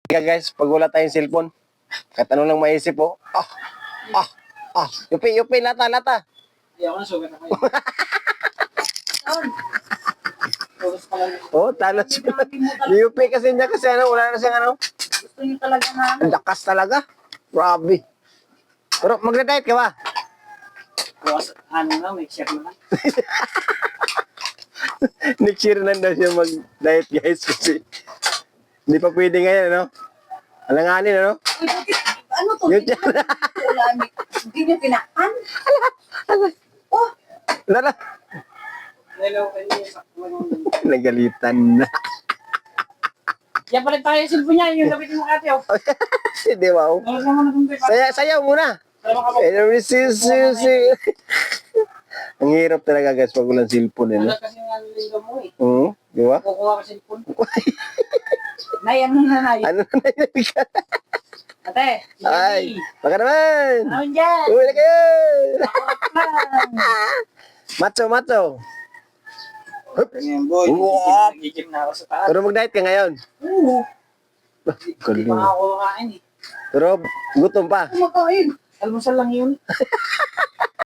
Guys, pag wala tayong cellphone, kahit ano lang maisip po. Yupi, lata. Hindi ako nasugat na kayo. Oh, talas. Yupi kasi niya kasi ano, wala na siyang ano. Gusto niyo talaga na Ang lakas talaga. Grabe. Pero magda-diet ka ba? Ano na, may share na. Next year lang daw siya mag-diet guys kasi hindi pa pwede ngayon, no? Alanganin, ano? Uy, bakit? Ano to? Yun Hindi niyo pinakpan? Oh, Lala. Hello, kayo. Nagalitan na. Yan pa rin tayo yung cellphone niya, yung sabitin mo ate, oh. Hindi, wow. Ano naman kung Sayaw muna. Salamat ka po. Ang hirap talaga guys pag walang cellphone, eh, no? Ano kasi nga nilinggo mo eh. Di ba? Kukuha ka cellphone. nay, ano na nay? Ano na nangyari ka? Ate, Ay, baka naman. ano dyan? Uwi na kayo. Lang. Macho. Ganyan boy, Wow. nagigim na ako sa taas. Pero mag-diet ka ngayon. Oo. Galing. Hindi pa ako kumakain eh. Pero gutom pa. Kumakain. Almusal lang yun.